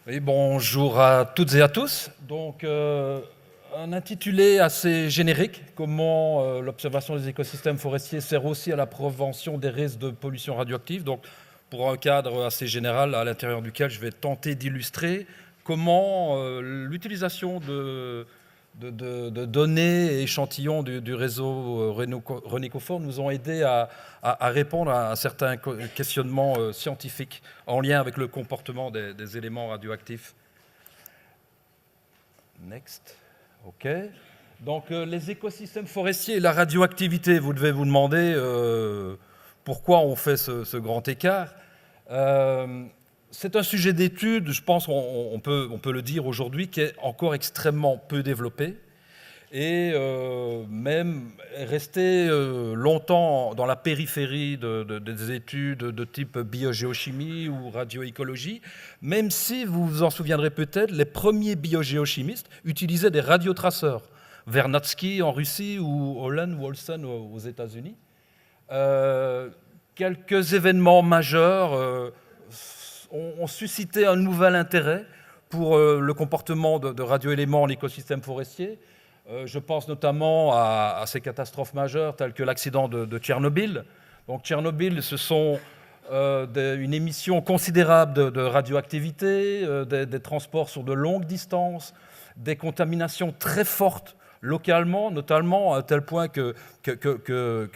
Oui, bonjour à toutes et à tous. Donc, un intitulé assez générique, comment l'observation des écosystèmes forestiers sert aussi à la prévention des risques de pollution radioactive. Donc, pour un cadre assez général à l'intérieur duquel je vais tenter d'illustrer comment l'utilisation de données et échantillons du réseau Renécofor nous ont aidés à répondre à certains questionnements scientifiques en lien avec le comportement des éléments radioactifs. Next. OK. Donc, les écosystèmes forestiers et la radioactivité, vous devez vous demander pourquoi on fait ce grand écart. C'est un sujet d'étude, je pense on peut le dire aujourd'hui, qui est encore extrêmement peu développé et même resté longtemps dans la périphérie des études de type biogéochimie ou radioécologie, même si vous vous en souviendrez peut-être, les premiers biogéochimistes utilisaient des radiotraceurs, Vernadsky en Russie ou Holland Wolfson aux États-Unis. Quelques événements majeurs ont suscité un nouvel intérêt pour le comportement de radioéléments en écosystème forestier. Je pense notamment à ces catastrophes majeures telles que l'accident de Tchernobyl. Donc Tchernobyl, ce sont une émission considérable de radioactivité, des transports sur de longues distances, des contaminations très fortes localement, notamment à tel point que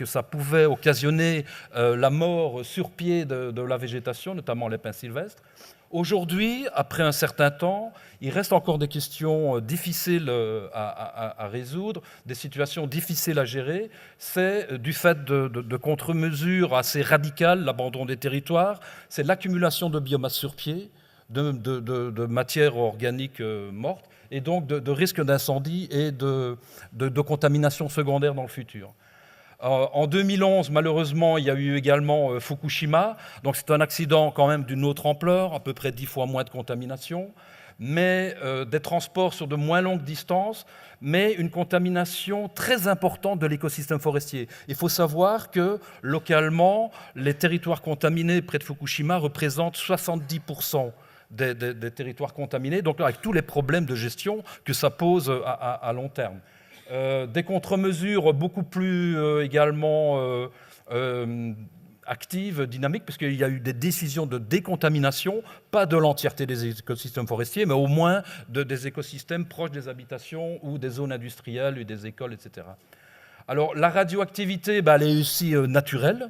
ça pouvait occasionner la mort sur pied de la végétation, notamment les pins sylvestres. Aujourd'hui, après un certain temps, il reste encore des questions difficiles à résoudre, des situations difficiles à gérer. C'est du fait de contre-mesures assez radicales, l'abandon des territoires, c'est l'accumulation de biomasse sur pied, de matières organiques mortes, et donc de risques d'incendie et de contamination secondaire dans le futur. En 2011, malheureusement, il y a eu également Fukushima. Donc c'est un accident quand même d'une autre ampleur, à peu près 10 fois moins de contamination, mais des transports sur de moins longues distances, mais une contamination très importante de l'écosystème forestier. Il faut savoir que localement, les territoires contaminés près de Fukushima représentent 70% des territoires contaminés, donc avec tous les problèmes de gestion que ça pose à long terme. Des contre-mesures beaucoup plus également actives, dynamiques, parce qu'il y a eu des décisions de décontamination, pas de l'entièreté des écosystèmes forestiers, mais au moins des écosystèmes proches des habitations ou des zones industrielles ou des écoles, etc. Alors la radioactivité, elle est aussi naturelle.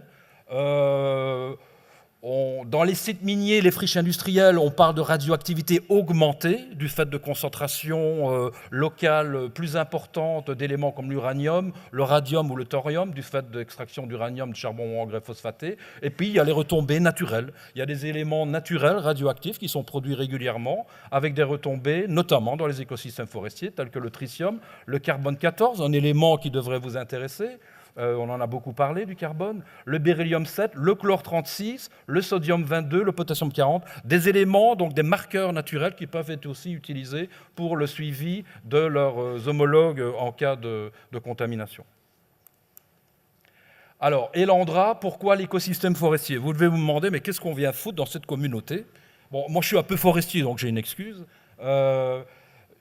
Dans les sites miniers, les friches industrielles, on parle de radioactivité augmentée du fait de concentrations locales plus importantes d'éléments comme l'uranium, le radium ou le thorium, du fait d'extraction d'uranium, de charbon ou engrais phosphaté. Et puis, il y a les retombées naturelles. Il y a des éléments naturels radioactifs qui sont produits régulièrement avec des retombées, notamment dans les écosystèmes forestiers, tels que le tritium, le carbone 14, un élément qui devrait vous intéresser. On en a beaucoup parlé du carbone, le beryllium 7, le chlore 36, le sodium 22, le potassium 40, des éléments, donc des marqueurs naturels qui peuvent être aussi utilisés pour le suivi de leurs homologues en cas de contamination. Alors, Elandra, pourquoi l'écosystème forestier? Vous devez vous demander, mais qu'est-ce qu'on vient foutre dans cette communauté? Bon, moi je suis un peu forestier, donc j'ai une excuse.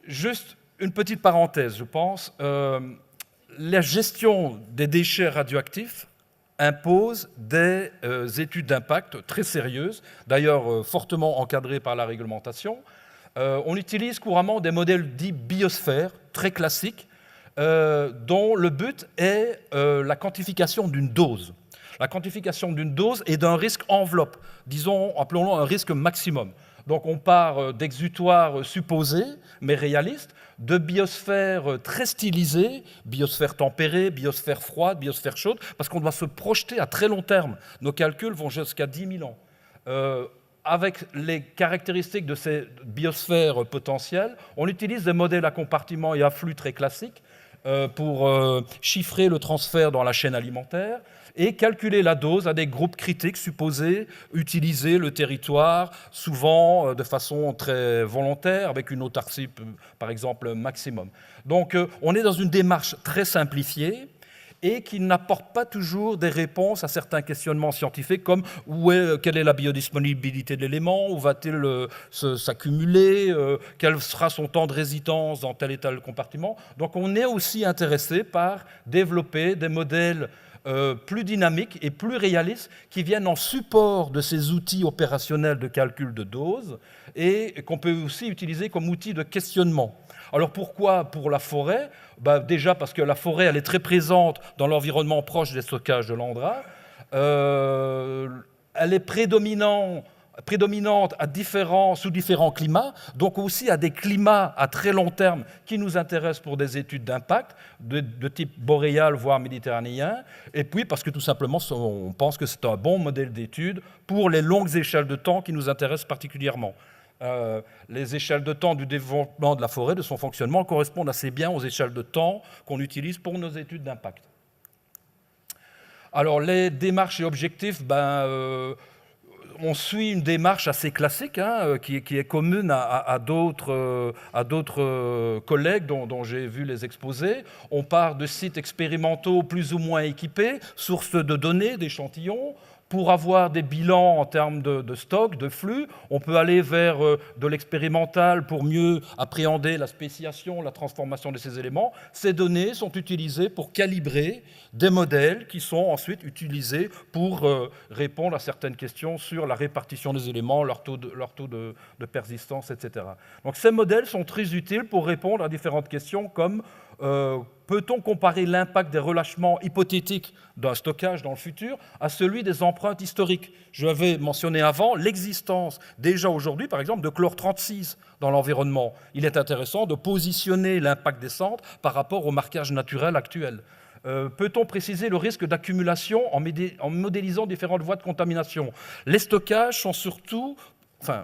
Juste une petite parenthèse, je pense. La gestion des déchets radioactifs impose des études d'impact très sérieuses, d'ailleurs fortement encadrées par la réglementation. On utilise couramment des modèles dits biosphères, très classiques, dont le but est la quantification d'une dose. La quantification d'une dose et d'un risque enveloppe, disons, appelons-le un risque maximum. Donc on part d'exutoires supposés, mais réalistes, de biosphères très stylisées, biosphère tempérée, biosphère froide, biosphère chaude, parce qu'on doit se projeter à très long terme. Nos calculs vont jusqu'à 10 000 ans. Avec les caractéristiques de ces biosphères potentielles, on utilise des modèles à compartiments et à flux très classiques pour chiffrer le transfert dans la chaîne alimentaire et calculer la dose à des groupes critiques supposés utiliser le territoire, souvent de façon très volontaire, avec une autarcie, par exemple, maximum. Donc on est dans une démarche très simplifiée et qui n'apportent pas toujours des réponses à certains questionnements scientifiques comme quelle est la biodisponibilité de l'élément, où va-t-il s'accumuler, quel sera son temps de résidence dans tel et tel compartiment. Donc on est aussi intéressé par développer des modèles plus dynamiques et plus réalistes qui viennent en support de ces outils opérationnels de calcul de dose et qu'on peut aussi utiliser comme outil de questionnement. Alors pourquoi pour la forêt ? Déjà parce que la forêt elle est très présente dans l'environnement proche des stockages de l'Andra. Elle est prédominante sous différents climats, donc aussi à des climats à très long terme qui nous intéressent pour des études d'impact, de type boréal, voire méditerranéen, et puis parce que tout simplement, on pense que c'est un bon modèle d'étude pour les longues échelles de temps qui nous intéressent particulièrement. Les échelles de temps du développement de la forêt, de son fonctionnement, correspondent assez bien aux échelles de temps qu'on utilise pour nos études d'impact. Alors, les démarches et objectifs, on suit une démarche assez classique qui est commune à d'autres collègues dont j'ai vu les exposés. On part de sites expérimentaux plus ou moins équipés, sources de données, d'échantillons. Pour avoir des bilans en termes de stock, de flux, on peut aller vers de l'expérimental pour mieux appréhender la spéciation, la transformation de ces éléments. Ces données sont utilisées pour calibrer des modèles qui sont ensuite utilisés pour répondre à certaines questions sur la répartition des éléments, leur taux de persistance, etc. Donc ces modèles sont très utiles pour répondre à différentes questions comme peut-on comparer l'impact des relâchements hypothétiques d'un stockage dans le futur à celui des empreintes historiques ? Je l'avais mentionné avant, l'existence déjà aujourd'hui, par exemple, de chlore-36 dans l'environnement. Il est intéressant de positionner l'impact des cendres par rapport au marquage naturel actuel. Peut-on préciser le risque d'accumulation en modélisant différentes voies de contamination ? Les stockages sont surtout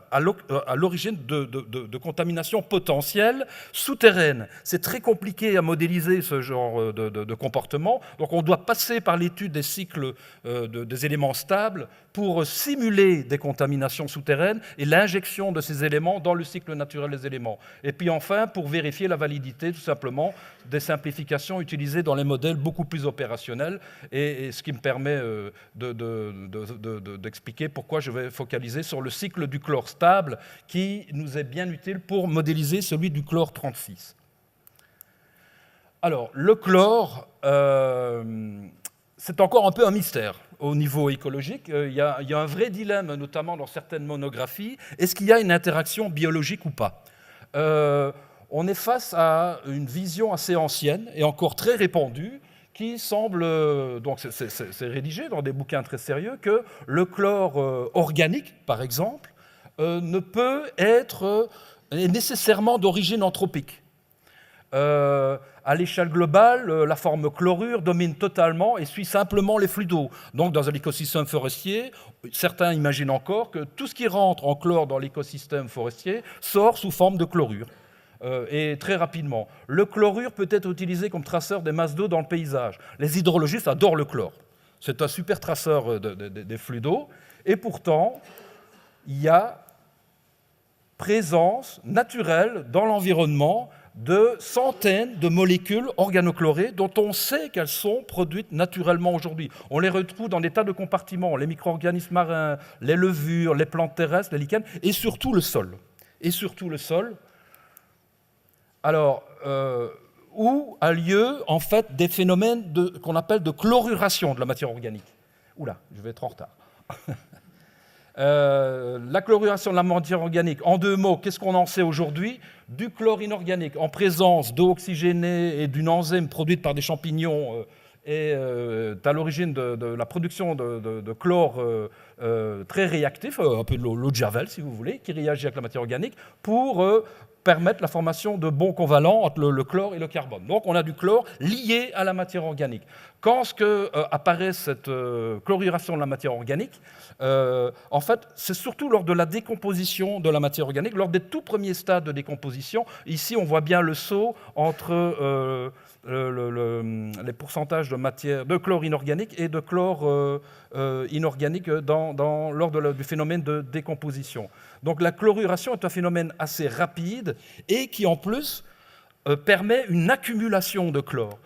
à l'origine de contamination potentielle souterraine. C'est très compliqué à modéliser ce genre de comportement, donc on doit passer par l'étude des cycles des éléments stables pour simuler des contaminations souterraines et l'injection de ces éléments dans le cycle naturel des éléments. Et puis enfin, pour vérifier la validité, tout simplement, des simplifications utilisées dans les modèles beaucoup plus opérationnels, et ce qui me permet d'expliquer pourquoi je vais focaliser sur le cycle du chlore stable, qui nous est bien utile pour modéliser celui du chlore-36. Alors, le chlore, c'est encore un peu un mystère au niveau écologique. Il y a un vrai dilemme, notamment dans certaines monographies. Est-ce qu'il y a une interaction biologique ou pas ? On est face à une vision assez ancienne et encore très répandue qui semble, donc c'est rédigé dans des bouquins très sérieux, que le chlore organique, par exemple, ne peut être nécessairement d'origine anthropique. À l'échelle globale, la forme chlorure domine totalement et suit simplement les flux d'eau. Donc, dans un écosystème forestier, certains imaginent encore que tout ce qui rentre en chlore dans l'écosystème forestier sort sous forme de chlorure, et très rapidement. Le chlorure peut être utilisé comme traceur des masses d'eau dans le paysage. Les hydrologistes adorent le chlore. C'est un super traceur des flux d'eau. Et pourtant, il y a présence naturelle dans l'environnement de centaines de molécules organochlorées dont on sait qu'elles sont produites naturellement aujourd'hui. On les retrouve dans des tas de compartiments, les micro-organismes marins, les levures, les plantes terrestres, les lichens, et surtout le sol. Alors, où a lieu en fait des phénomènes qu'on appelle de chloruration de la matière organique. Oula, je vais être en retard. La chloruration de la matière organique, en deux mots, qu'est-ce qu'on en sait aujourd'hui ? Du chlore inorganique en présence d'eau oxygénée et d'une enzyme produite par des champignons est à l'origine de la production de chlore très réactif, un peu de l'eau de Javel si vous voulez, qui réagit avec la matière organique pour permettre la formation de bonds covalents entre le chlore et le carbone. Donc on a du chlore lié à la matière organique. Quand apparaît cette chloruration de la matière organique, en fait, c'est surtout lors de la décomposition de la matière organique, lors des tout premiers stades de décomposition. Ici, on voit bien le saut entre les pourcentages de chlore inorganique et de chlore inorganique lors du phénomène de décomposition. Donc la chloruration est un phénomène assez rapide et qui, en plus, permet une accumulation de chlore.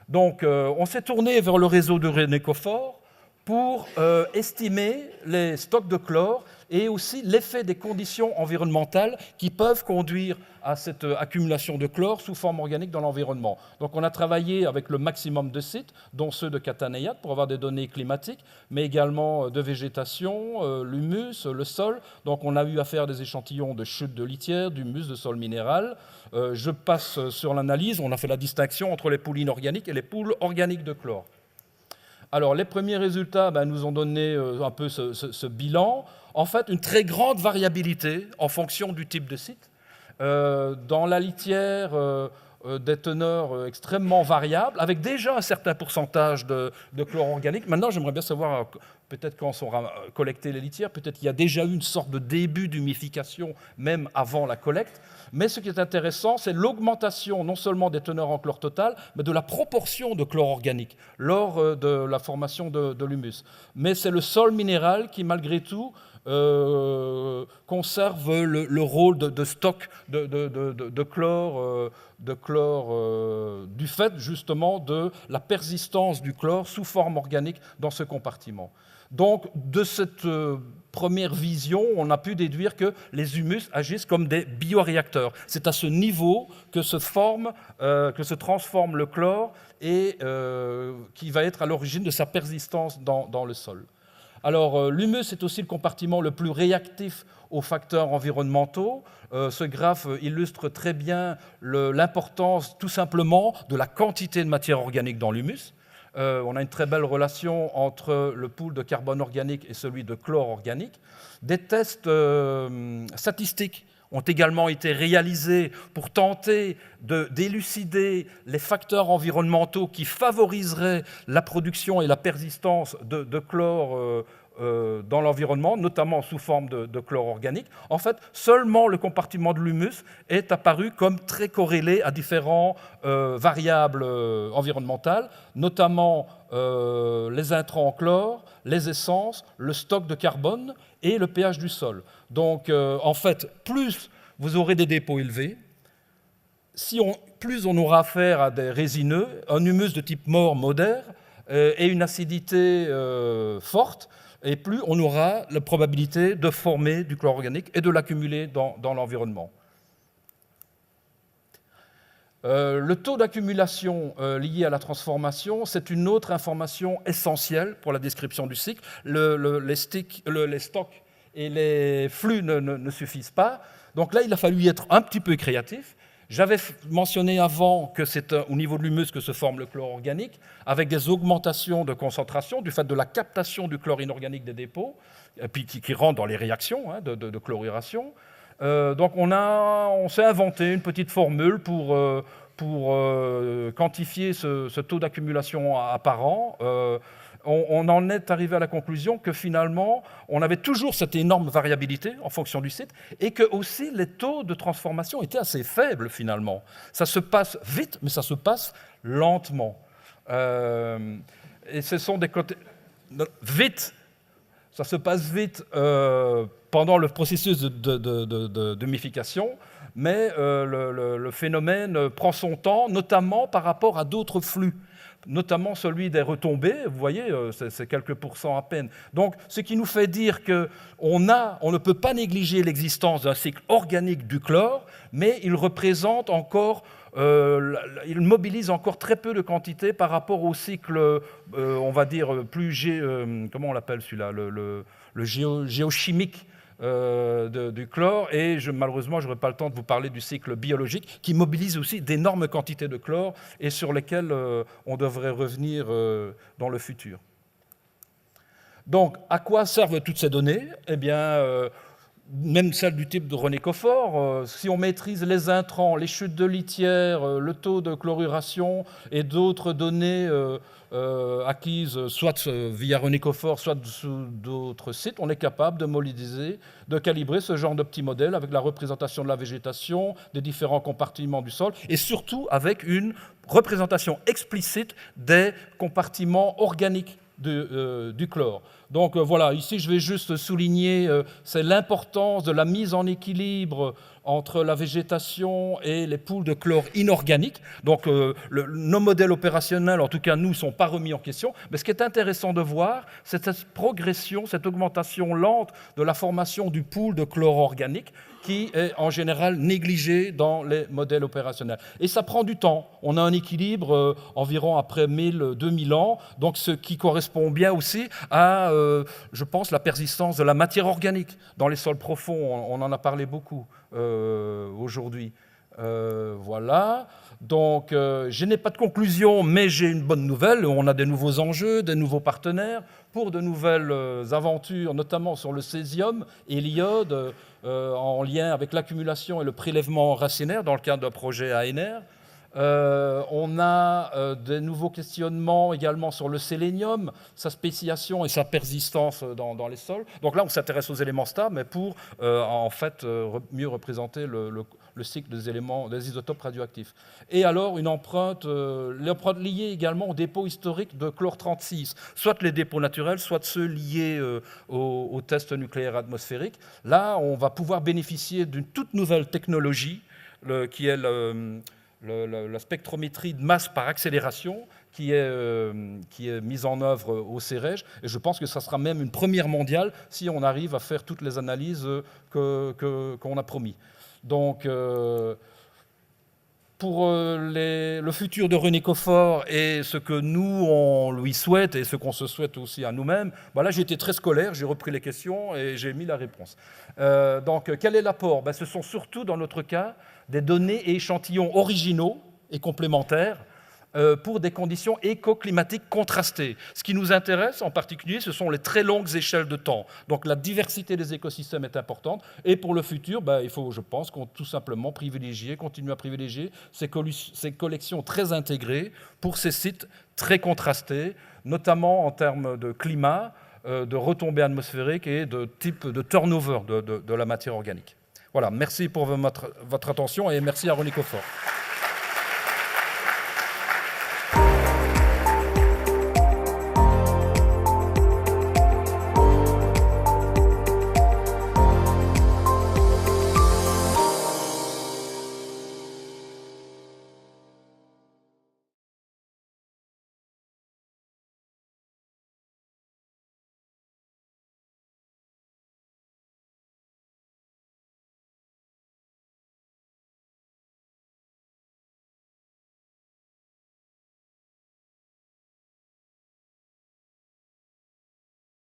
Donc, on s'est tourné vers le réseau de Renécofor pour estimer les stocks de chlore et aussi l'effet des conditions environnementales qui peuvent conduire à cette accumulation de chlore sous forme organique dans l'environnement. Donc on a travaillé avec le maximum de sites, dont ceux de Catanayat, pour avoir des données climatiques, mais également de végétation, l'humus, le sol. Donc on a eu à faire des échantillons de chutes de litière, d'humus, de sol minéral. Je passe sur l'analyse. On a fait la distinction entre les poules inorganiques et les poules organiques de chlore. Alors, les premiers résultats nous ont donné un peu ce bilan. En fait, une très grande variabilité en fonction du type de site. Dans la litière, des teneurs extrêmement variables, avec déjà un certain pourcentage de chlore organique. Maintenant, j'aimerais bien savoir, peut-être quand on aura collecté les litières, peut-être qu'il y a déjà eu une sorte de début d'humification, même avant la collecte. Mais ce qui est intéressant, c'est l'augmentation non seulement des teneurs en chlore total, mais de la proportion de chlore organique lors de la formation de l'humus. Mais c'est le sol minéral qui, malgré tout, conserve le rôle de stock de chlore, du fait justement de la persistance du chlore sous forme organique dans ce compartiment. Donc, de cette première vision, on a pu déduire que les humus agissent comme des bioréacteurs. C'est à ce niveau que se transforme le chlore et qui va être à l'origine de sa persistance dans le sol. Alors, l'humus est aussi le compartiment le plus réactif aux facteurs environnementaux. Ce graphe illustre très bien l'importance, tout simplement, de la quantité de matière organique dans l'humus. On a une très belle relation entre le pool de carbone organique et celui de chlore organique. Des tests statistiques ont également été réalisés pour tenter d'élucider les facteurs environnementaux qui favoriseraient la production et la persistance de chlore dans l'environnement, notamment sous forme de chlore organique. En fait, seulement le compartiment de l'humus est apparu comme très corrélé à différentes variables environnementales, notamment les intrants en chlore, les essences, le stock de carbone et le pH du sol. Donc, en fait, plus vous aurez des dépôts élevés, plus on aura affaire à des résineux, un humus de type mort modère et une acidité forte, et plus on aura la probabilité de former du chlore organique et de l'accumuler dans l'environnement. Le taux d'accumulation lié à la transformation, c'est une autre information essentielle pour la description du cycle. Les stocks et les flux ne suffisent pas. Donc là, il a fallu être un petit peu créatif. J'avais mentionné avant que c'est au niveau de l'humus que se forme le chlore organique, avec des augmentations de concentration du fait de la captation du chlore inorganique des dépôts, et puis qui rentre dans les réactions de chloruration. Donc on s'est inventé une petite formule pour quantifier ce taux d'accumulation apparent. On en est arrivé à la conclusion que finalement, on avait toujours cette énorme variabilité en fonction du site et que aussi les taux de transformation étaient assez faibles finalement. Ça se passe vite, mais ça se passe lentement. Et ce sont des côtés... Vite, ça se passe vite pendant le processus d'humification, mais le phénomène prend son temps, notamment par rapport à d'autres flux, notamment celui des retombées, vous voyez, c'est quelques pourcents à peine. Donc, ce qui nous fait dire qu'on ne peut pas négliger l'existence d'un cycle organique du chlore, mais il représente encore, il mobilise encore très peu de quantité par rapport au cycle, on va dire, plus, comment on l'appelle celui-là, le géochimique du chlore, et malheureusement, je n'aurai pas le temps de vous parler du cycle biologique, qui mobilise aussi d'énormes quantités de chlore et sur lesquelles on devrait revenir dans le futur. Donc, à quoi servent toutes ces données ? Eh bien, même celles du type de Renécofor, si on maîtrise les intrants, les chutes de litière, le taux de chloruration et d'autres données acquises soit via Renécofor, soit sous d'autres sites, on est capable de modéliser, de calibrer ce genre de petits modèles avec la représentation de la végétation, des différents compartiments du sol et surtout avec une représentation explicite des compartiments organiques du chlore. Donc voilà, ici je vais juste souligner, c'est l'importance de la mise en équilibre entre la végétation et les poules de chlore inorganique. Donc nos modèles opérationnels, en tout cas nous, ne sont pas remis en question. Mais ce qui est intéressant de voir, c'est cette progression, cette augmentation lente de la formation du pool de chlore organique qui est en général négligé dans les modèles opérationnels. Et ça prend du temps. On a un équilibre environ après 1000-2000 ans, donc ce qui correspond bien aussi à, je pense, la persistance de la matière organique dans les sols profonds. On en a parlé beaucoup aujourd'hui. Voilà. Donc, je n'ai pas de conclusion, mais j'ai une bonne nouvelle. On a des nouveaux enjeux, des nouveaux partenaires pour de nouvelles aventures, notamment sur le césium et l'iode, en lien avec l'accumulation et le prélèvement racinaire dans le cadre d'un projet ANR. On a des nouveaux questionnements également sur le sélénium, sa spéciation et sa persistance dans les sols. Donc là, on s'intéresse aux éléments stables, mais pour en fait mieux représenter le cycle des éléments, des isotopes radioactifs. Et alors, l'empreinte liée également au dépôt historique de chlore-36, soit les dépôts naturels, soit ceux liés aux tests nucléaires atmosphériques. Là, on va pouvoir bénéficier d'une toute nouvelle technologie qui est la spectrométrie de masse par accélération qui est mise en œuvre au CEREJ. Et je pense que ça sera même une première mondiale si on arrive à faire toutes les analyses qu'on a promis. Donc, pour le futur de René Coffort et ce que nous, on lui souhaite et ce qu'on se souhaite aussi à nous-mêmes, là, j'ai été très scolaire, j'ai repris les questions et j'ai mis la réponse. Donc, quel est l'apport? Ce sont surtout, dans notre cas, des données et échantillons originaux et complémentaires pour des conditions écoclimatiques contrastées. Ce qui nous intéresse en particulier, ce sont les très longues échelles de temps. Donc la diversité des écosystèmes est importante. Et pour le futur, il faut, je pense, qu'on tout simplement continuer à privilégier ces collections très intégrées pour ces sites très contrastés, notamment en termes de climat, de retombées atmosphériques et de type de turnover de la matière organique. Voilà, merci pour votre attention et merci à René Coffort.